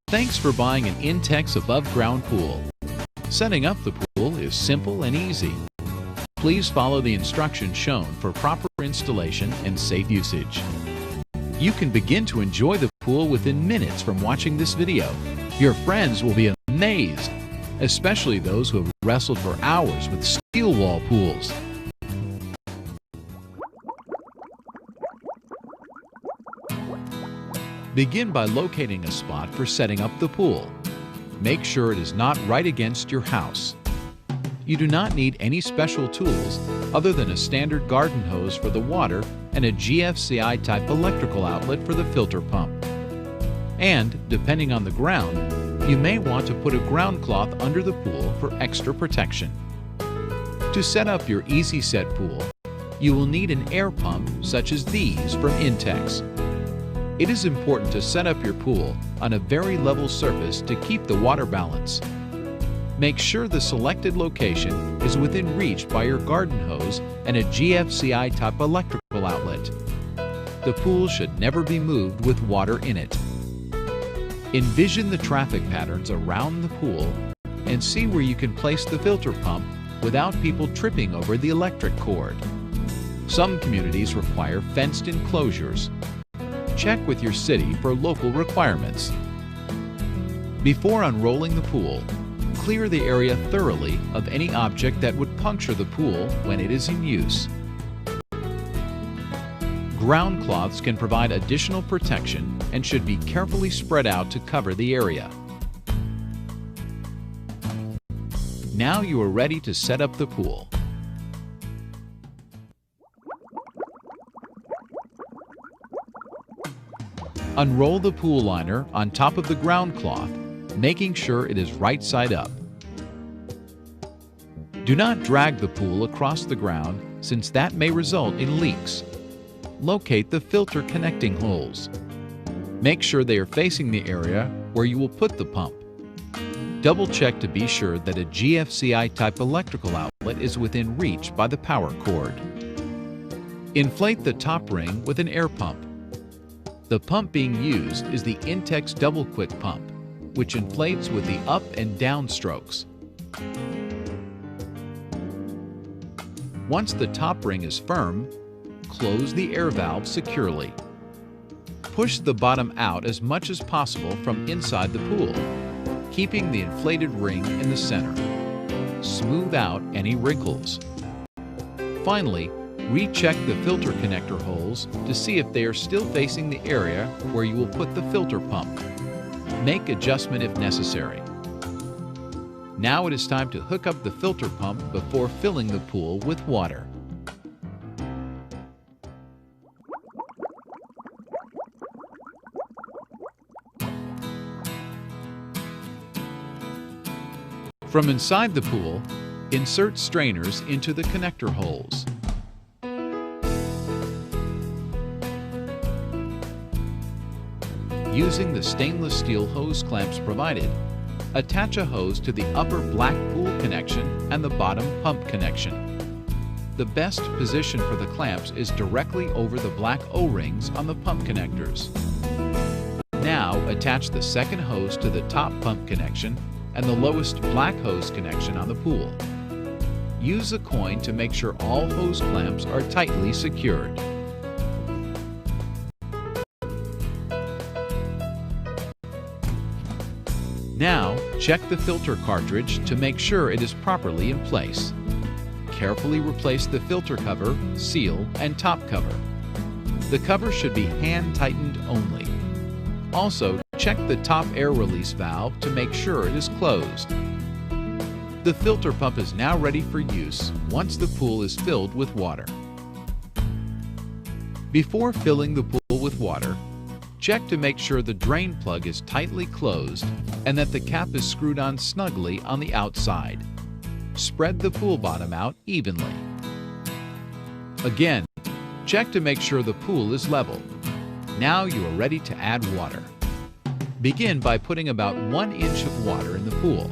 Thanks for buying an Intex above-ground pool. Setting up the pool is simple and easy. Please follow the instructions shown for proper installation and safe usage. You can begin to enjoy the pool within minutes from watching this video. Your friends will be amazed, especially those who have wrestled for hours with steel wall pools. Begin by locating a spot for setting up the pool. Make sure it is not right against your house. You do not need any special tools other than a standard garden hose for the water and a GFCI type electrical outlet for the filter pump. And, depending on the ground, you may want to put a ground cloth under the pool for extra protection. To set up your easy set pool, you will need an air pump such as these from Intex. It is important to set up your pool on a very level surface to keep the water balance. Make sure the selected location is within reach by your garden hose and a GFCI type electrical outlet. The pool should never be moved with water in it. Envision the traffic patterns around the pool and see where you can place the filter pump without people tripping over the electric cord. Some communities require fenced enclosures. Check with your city for local requirements. Before unrolling the pool, clear the area thoroughly of any object that would puncture the pool when it is in use. Ground cloths can provide additional protection and should be carefully spread out to cover the area. Now you are ready to set up the pool. Unroll the pool liner on top of the ground cloth, making sure it is right side up. Do not drag the pool across the ground since that may result in leaks. Locate the filter connecting holes. Make sure they are facing the area where you will put the pump. Double check to be sure that a GFCI type electrical outlet is within reach by the power cord. Inflate the top ring with an air pump. The pump being used is the Intex Double Quick Pump, which inflates with the up and down strokes. Once the top ring is firm, close the air valve securely. Push the bottom out as much as possible from inside the pool, keeping the inflated ring in the center. Smooth out any wrinkles. Finally, recheck the filter connector holes to see if they are still facing the area where you will put the filter pump. Make adjustment if necessary. Now it is time to hook up the filter pump before filling the pool with water. From inside the pool, insert strainers into the connector holes. Using the stainless steel hose clamps provided, attach a hose to the upper black pool connection and the bottom pump connection. The best position for the clamps is directly over the black O-rings on the pump connectors. Now attach the second hose to the top pump connection and the lowest black hose connection on the pool. Use a coin to make sure all hose clamps are tightly secured. Now, check the filter cartridge to make sure it is properly in place. Carefully replace the filter cover, seal, and top cover. The cover should be hand-tightened only. Also, check the top air release valve to make sure it is closed. The filter pump is now ready for use once the pool is filled with water. Before filling the pool with water, check to make sure the drain plug is tightly closed and that the cap is screwed on snugly on the outside. Spread the pool bottom out evenly. Again, check to make sure the pool is level. Now you are ready to add water. Begin by putting about 1 inch of water in the pool.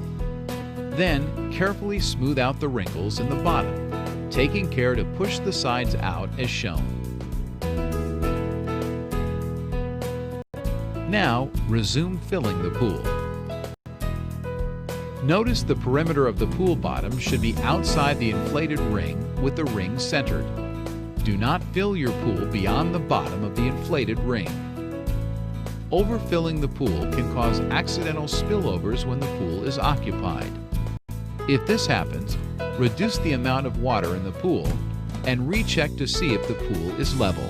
Then, carefully smooth out the wrinkles in the bottom, taking care to push the sides out as shown. Now, resume filling the pool. Notice the perimeter of the pool bottom should be outside the inflated ring with the ring centered. Do not fill your pool beyond the bottom of the inflated ring. Overfilling the pool can cause accidental spillovers when the pool is occupied. If this happens, reduce the amount of water in the pool and recheck to see if the pool is level.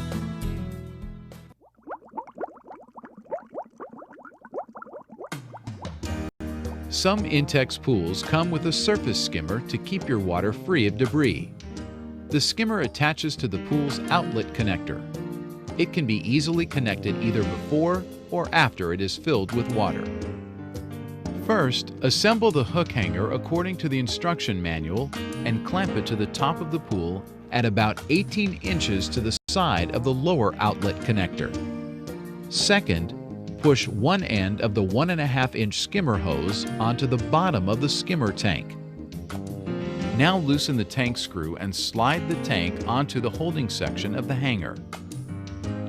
Some Intex pools come with a surface skimmer to keep your water free of debris. The skimmer attaches to the pool's outlet connector. It can be easily connected either before or after it is filled with water. First, assemble the hook hanger according to the instruction manual and clamp it to the top of the pool at about 18 inches to the side of the lower outlet connector. Second, push one end of the 1.5-inch skimmer hose onto the bottom of the skimmer tank. Now loosen the tank screw and slide the tank onto the holding section of the hanger.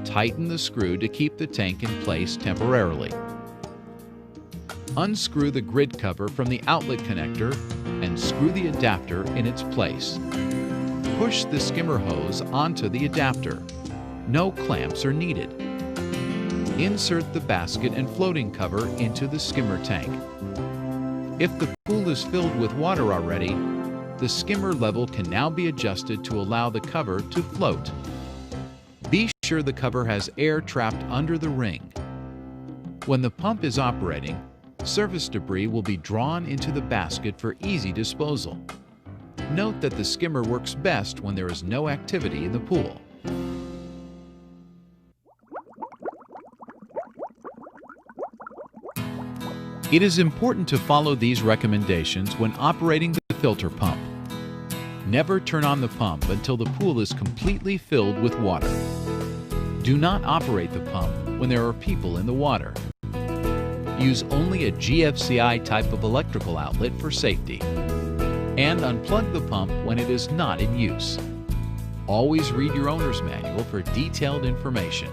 Tighten the screw to keep the tank in place temporarily. Unscrew the grid cover from the outlet connector and screw the adapter in its place. Push the skimmer hose onto the adapter. No clamps are needed. Insert the basket and floating cover into the skimmer tank. If the pool is filled with water already, the skimmer level can now be adjusted to allow the cover to float. Be sure the cover has air trapped under the ring. When the pump is operating, surface debris will be drawn into the basket for easy disposal. Note that the skimmer works best when there is no activity in the pool. It is important to follow these recommendations when operating the filter pump. Never turn on the pump until the pool is completely filled with water. Do not operate the pump when there are people in the water. Use only a GFCI type of electrical outlet for safety. And unplug the pump when it is not in use. Always read your owner's manual for detailed information.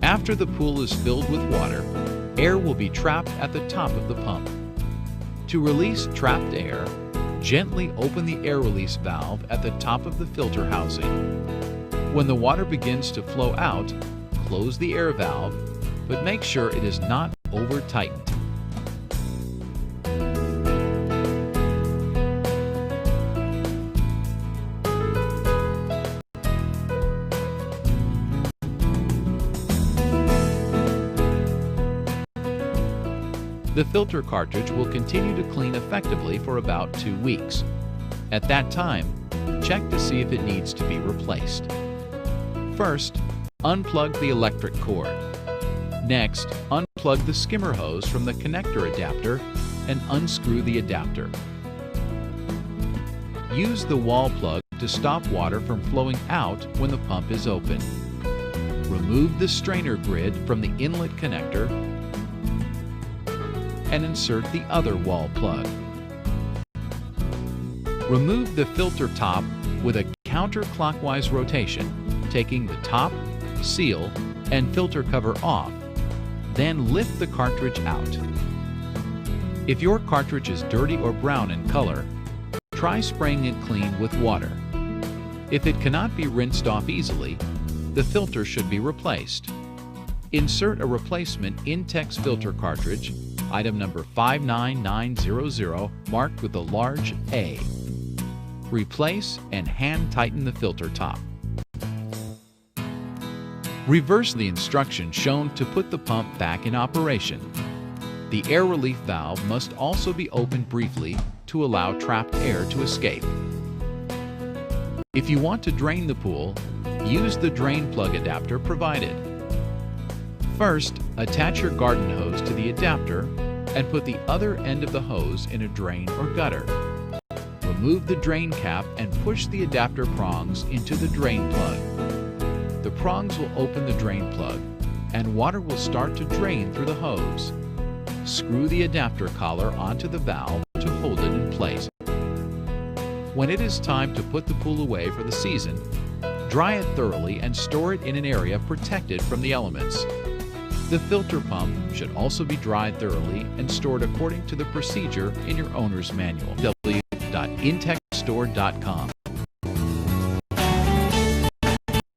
After the pool is filled with water, air will be trapped at the top of the pump. To release trapped air, gently open the air release valve at the top of the filter housing. When the water begins to flow out, close the air valve, but make sure it is not over-tightened. The filter cartridge will continue to clean effectively for about 2 weeks. At that time, check to see if it needs to be replaced. First, unplug the electric cord. Next, unplug the skimmer hose from the connector adapter and unscrew the adapter. Use the wall plug to stop water from flowing out when the pump is open. Remove the strainer grid from the inlet connector and insert the other wall plug. Remove the filter top with a counterclockwise rotation, taking the top, seal, and filter cover off. Then lift the cartridge out. If your cartridge is dirty or brown in color, try spraying it clean with water. If it cannot be rinsed off easily, the filter should be replaced. Insert a replacement Intex filter cartridge, item number 59900, marked with a large A. Replace and hand tighten the filter top. Reverse the instructions shown to put the pump back in operation. The air relief valve must also be opened briefly to allow trapped air to escape. If you want to drain the pool, use the drain plug adapter provided. First, attach your garden hose to the adapter and put the other end of the hose in a drain or gutter. Remove the drain cap and push the adapter prongs into the drain plug. The prongs will open the drain plug and water will start to drain through the hose. Screw the adapter collar onto the valve to hold it in place. When it is time to put the pool away for the season, dry it thoroughly and store it in an area protected from the elements. The filter pump should also be dried thoroughly and stored according to the procedure in your owner's manual. www.intexstore.com